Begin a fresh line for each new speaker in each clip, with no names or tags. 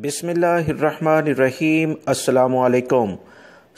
बिस्मिल्लाहिर्रहमानिर्रहीम। अस्सलामु अलैकुम।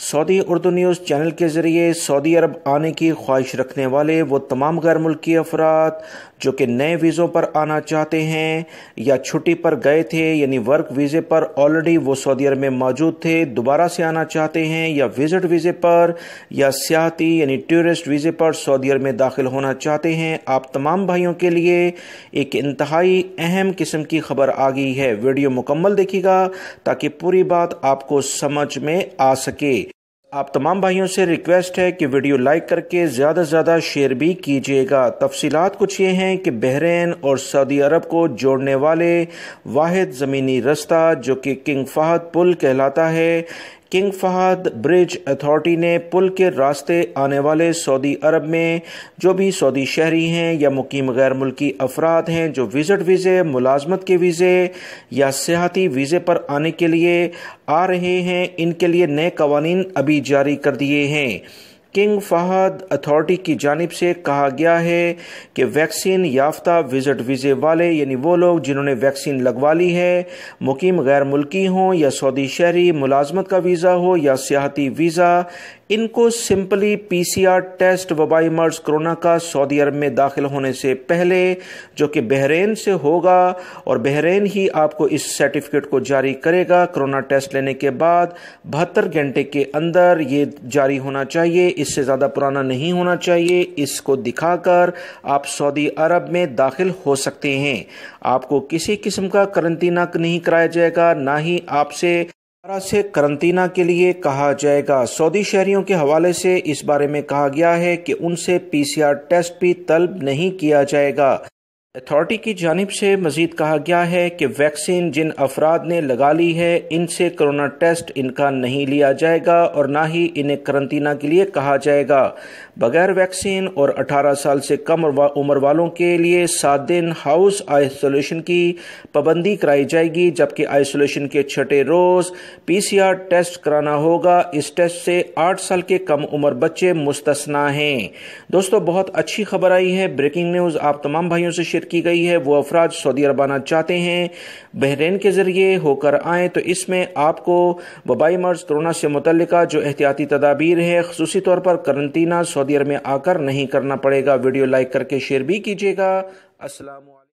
सऊदी उर्दू न्यूज़ चैनल के ज़रिए सऊदी अरब आने की ख्वाहिश रखने वाले वो तमाम गैर मुल्की अफराद जो कि नए वीज़ों पर आना चाहते हैं या छुट्टी पर गए थे यानी वर्क वीज़े पर ऑलरेडी वो सऊदी अरब में मौजूद थे, दोबारा से आना चाहते हैं, या विज़िट वीज़े पर या सियाहती यानी टूरिस्ट वीज़े पर सऊदी अरब में दाखिल होना चाहते हैं, आप तमाम भाइयों के लिए एक इंतहाई अहम किस्म की खबर आ गई है। वीडियो मुकम्मल देखिएगा ताकि पूरी बात आपको समझ में आ सके। आप तमाम भाइयों से रिक्वेस्ट है कि वीडियो लाइक करके ज़्यादा से ज़्यादा शेयर भी कीजिएगा। तफसीलात कुछ ये हैं कि बहरीन और सऊदी अरब को जोड़ने वाले वाहिद ज़मीनी रास्ता जो कि किंग फहद पुल कहलाता है, किंग फहद ब्रिज अथॉरिटी ने पुल के रास्ते आने वाले सऊदी अरब में जो भी सऊदी शहरी हैं या मुकीम गैर मुल्की अफराद हैं जो विज़िट वीज़े, मुलाजमत के वीज़े या सियाहती वीज़े पर आने के लिए आ रहे हैं, इनके लिए नए कवानीन अभी जारी कर दिए हैं। किंग फहद अथॉरिटी की जानिब से कहा गया है कि वैक्सीन याफ्ता विज़िट वीज़े वाले यानी वो लोग जिन्होंने वैक्सीन लगवा ली है, मुकीम गैर मुल्की हों या सऊदी शहरी, मुलाजमत का वीज़ा हो या सियाहती वीज़ा, इनको सिंपली PCR टेस्ट वबाई मर्ज कोरोना का सऊदी अरब में दाखिल होने से पहले जो कि बहरीन से होगा और बहरीन ही आपको इस सर्टिफिकेट को जारी करेगा। कोरोना टेस्ट लेने के बाद 72 घंटे के अंदर ये जारी होना चाहिए, इससे ज़्यादा पुराना नहीं होना चाहिए। इसको दिखाकर आप सऊदी अरब में दाखिल हो सकते हैं। आपको किसी किस्म का करंतना नहीं कराया जाएगा, ना ही आपसे से करंतना के लिए कहा जाएगा। सऊदी शहरियों के हवाले से इस बारे में कहा गया है कि उनसे PCR टेस्ट भी तलब नहीं किया जाएगा। अथॉरिटी की जानिब से मजीद कहा गया है कि वैक्सीन जिन अफराद ने लगा ली है इनसे कोरोना टेस्ट इनका नहीं लिया जाएगा और ना ही इन्हें करंतना के लिए कहा जाएगा। बगैर वैक्सीन और 18 साल से कम उम्र वालों के लिए 7 दिन हाउस आइसोलेशन की पाबंदी कराई जाएगी, जबकि आइसोलेशन के छठे रोज़ PCR टेस्ट कराना होगा। इस टेस्ट से 8 साल के कम उम्र बच्चे मुस्तस्ना हैं। दोस्तों, बहुत अच्छी खबर आई है, ब्रेकिंग न्यूज़ आप तमाम भाइयों से शेयर की गई है। वो अफराद सऊदी अरब आना चाहते हैं, बहरीन के जरिए होकर आएँ, तो इसमें आपको वबाई मर्ज कोरोना से मुतल्लिका जो एहतियाती तदाबीर है, खुसूसी तौर पर करंतना सऊदी अरब में आकर नहीं करना पड़ेगा। वीडियो लाइक करके शेयर भी कीजिएगा। अस्सलाम।